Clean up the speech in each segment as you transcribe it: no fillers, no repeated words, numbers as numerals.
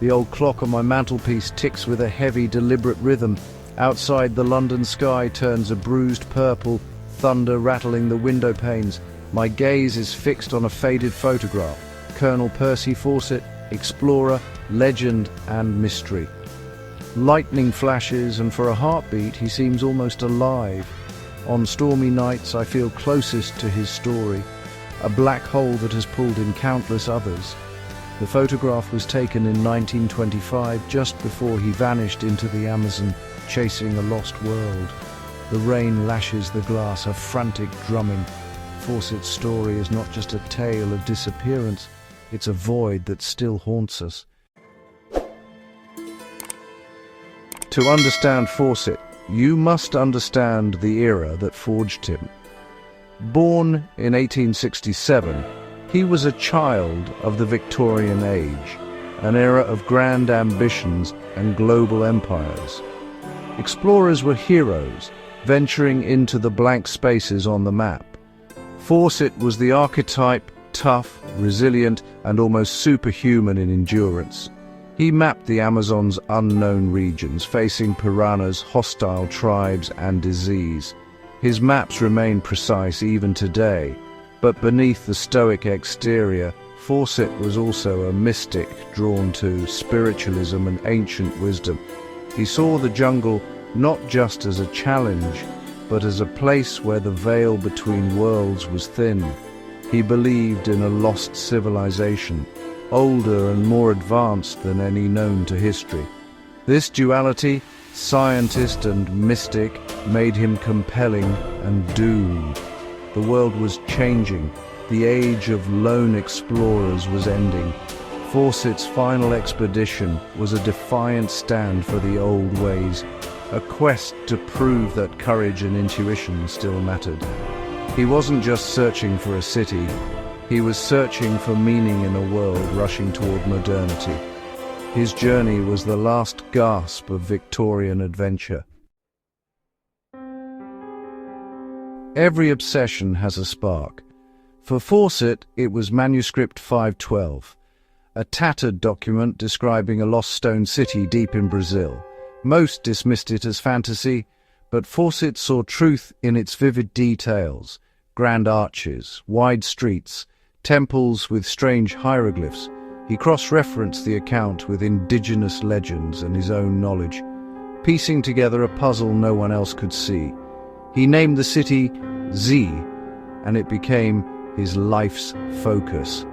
The old clock on my mantelpiece ticks with a heavy, deliberate rhythm. Outside, the London sky turns a bruised purple, thunder rattling the window panes. My gaze is fixed on a faded photograph. Colonel Percy Fawcett, explorer, legend and mystery. Lightning flashes, and for a heartbeat he seems almost alive. On stormy nights I feel closest to his story, a black hole that has pulled in countless others. The photograph was taken in 1925, just before he vanished into the Amazon, chasing a lost world. The rain lashes the glass, a frantic drumming. Fawcett's story is not just a tale of disappearance, it's a void that still haunts us. To understand Fawcett, you must understand the era that forged him. Born in 1867, he was a child of the Victorian age, an era of grand ambitions and global empires. Explorers were heroes, venturing into the blank spaces on the map. Fawcett was the archetype, tough, resilient, and almost superhuman in endurance. He mapped the Amazon's unknown regions, facing piranhas, hostile tribes, and disease. His maps remain precise even today, but beneath the stoic exterior, Fawcett was also a mystic drawn to spiritualism and ancient wisdom. He saw the jungle not just as a challenge, but as a place where the veil between worlds was thin. He believed in a lost civilization, older and more advanced than any known to history. This duality, scientist and mystic, made him compelling and doomed. The world was changing. The age of lone explorers was ending. Fawcett's final expedition was a defiant stand for the old ways, a quest to prove that courage and intuition still mattered. He wasn't just searching for a city, he was searching for meaning in a world rushing toward modernity. His journey was the last gasp of Victorian adventure. Every obsession has a spark. For Fawcett, it was manuscript 512, a tattered document describing a lost stone city deep in Brazil. Most dismissed it as fantasy, but Fawcett saw truth in its vivid details: grand arches, wide streets, temples with strange hieroglyphs. He cross-referenced the account with indigenous legends and his own knowledge, piecing together a puzzle no one else could see. He named the city Z, and it became his life's focus.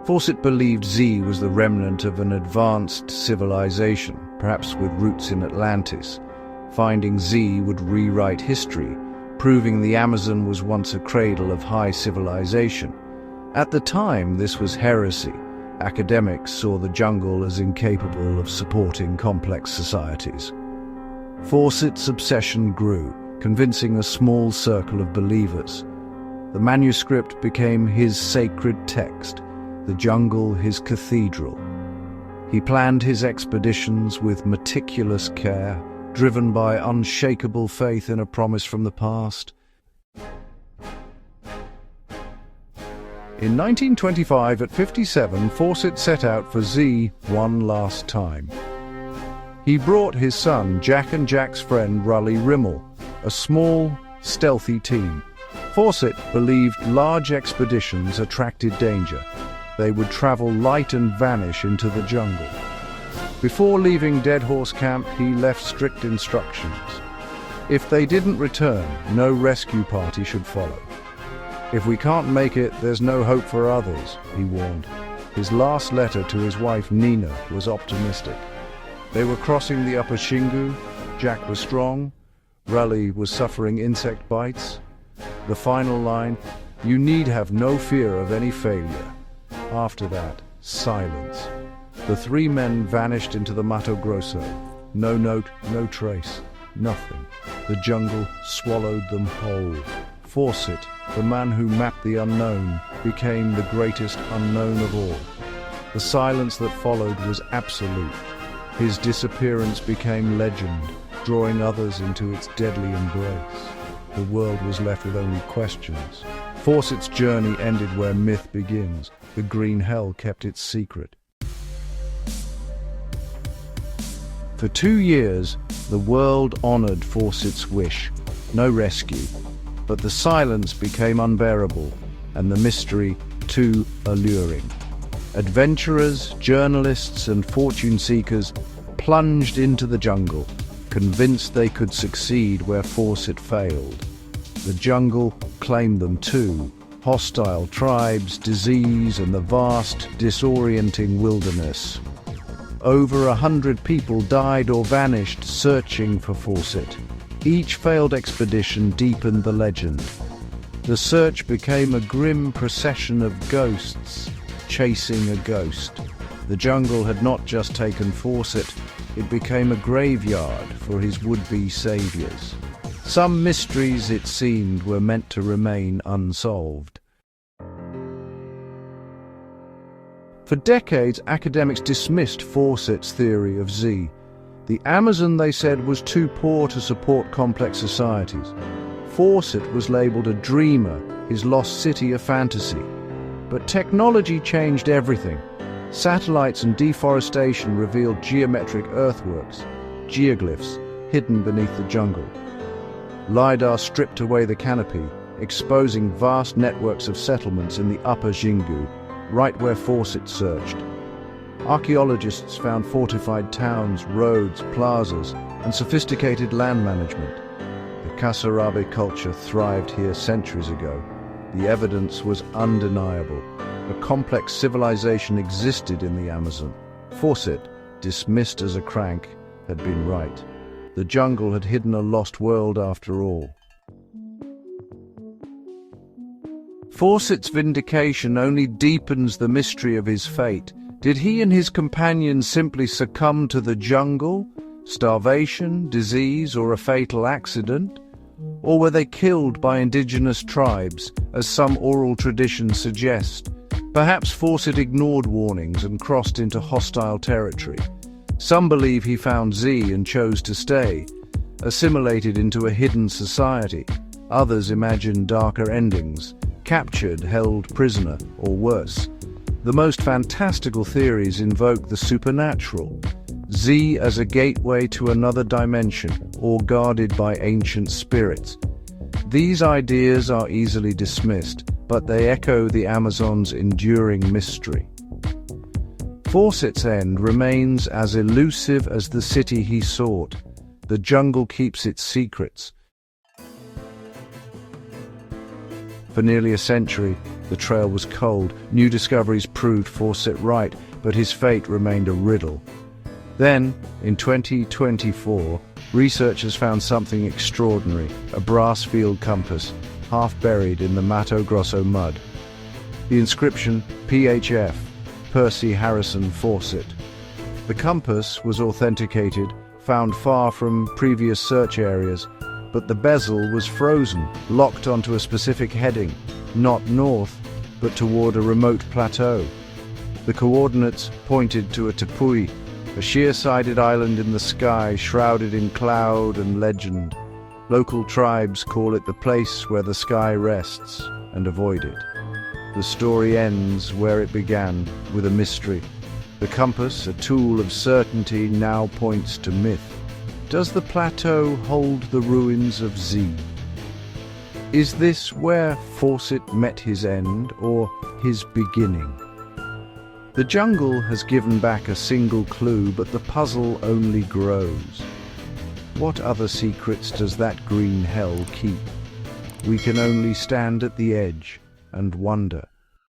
Fawcett believed Z was the remnant of an advanced civilization, perhaps with roots in Atlantis. Finding Z would rewrite history, proving the Amazon was once a cradle of high civilization. At the time, this was heresy. Academics saw the jungle as incapable of supporting complex societies. Fawcett's obsession grew, convincing a small circle of believers. The manuscript became his sacred text, the jungle his cathedral. He planned his expeditions with meticulous care, driven by unshakable faith in a promise from the past. In 1925, at 57, Fawcett set out for Z one last time. He brought his son, Jack, and Jack's friend, Raleigh Rimmel, a small, stealthy team. Fawcett believed large expeditions attracted danger. They would travel light and vanish into the jungle. Before leaving Dead Horse Camp, he left strict instructions. If they didn't return, no rescue party should follow. "If we can't make it, there's no hope for others," he warned. His last letter to his wife Nina was optimistic. They were crossing the upper Xingu. Jack was strong. Raleigh was suffering insect bites. The final line, "You need have no fear of any failure." After that, silence. The three men vanished into the Mato Grosso. No note, no trace, nothing. The jungle swallowed them whole. Fawcett, the man who mapped the unknown, became the greatest unknown of all. The silence that followed was absolute. His disappearance became legend, drawing others into its deadly embrace. The world was left with only questions. Fawcett's journey ended where myth begins. The green hell kept its secret. For 2 years, the world honored Fawcett's wish. No rescue. But the silence became unbearable, and the mystery too alluring. Adventurers, journalists, and fortune seekers plunged into the jungle, convinced they could succeed where Fawcett failed. The jungle claimed them too. Hostile tribes, disease, and the vast, disorienting wilderness. Over 100 people died or vanished searching for Fawcett. Each failed expedition deepened the legend. The search became a grim procession of ghosts chasing a ghost. The jungle had not just taken Fawcett, it became a graveyard for his would-be saviors. Some mysteries, it seemed, were meant to remain unsolved. For decades, academics dismissed Fawcett's theory of Z. The Amazon, they said, was too poor to support complex societies. Fawcett was labeled a dreamer, his lost city a fantasy. But technology changed everything. Satellites and deforestation revealed geometric earthworks, geoglyphs hidden beneath the jungle. LiDAR stripped away the canopy, exposing vast networks of settlements in the upper Xingu, right where Fawcett searched. Archaeologists found fortified towns, roads, plazas, and sophisticated land management. The Kasarabe culture thrived here centuries ago. The evidence was undeniable. A complex civilization existed in the Amazon. Fawcett, dismissed as a crank, had been right. The jungle had hidden a lost world after all. Fawcett's vindication only deepens the mystery of his fate. Did he and his companions simply succumb to the jungle, starvation, disease, or a fatal accident? Or were they killed by indigenous tribes, as some oral traditions suggest? Perhaps Fawcett ignored warnings and crossed into hostile territory. Some believe he found Z and chose to stay, assimilated into a hidden society. Others imagine darker endings, captured, held prisoner, or worse. The most fantastical theories invoke the supernatural. Z as a gateway to another dimension, or guarded by ancient spirits. These ideas are easily dismissed, but they echo the Amazon's enduring mystery. Fawcett's end remains as elusive as the city he sought. The jungle keeps its secrets. For nearly a century, the trail was cold. New discoveries proved Fawcett right, but his fate remained a riddle. Then, in 2024, researchers found something extraordinary, a brass field compass, half buried in the Mato Grosso mud. The inscription, PHF, Percy Fawcett. The compass was authenticated, found far from previous search areas, but the bezel was frozen, locked onto a specific heading, not north, but toward a remote plateau. The coordinates pointed to a tepui, a sheer-sided island in the sky shrouded in cloud and legend. Local tribes call it the place where the sky rests, and avoid it. The story ends where it began, with a mystery. The compass, a tool of certainty, now points to myth. Does the plateau hold the ruins of Z? Is this where Fawcett met his end, or his beginning? The jungle has given back a single clue, but the puzzle only grows. What other secrets does that green hell keep? We can only stand at the edge and wonder.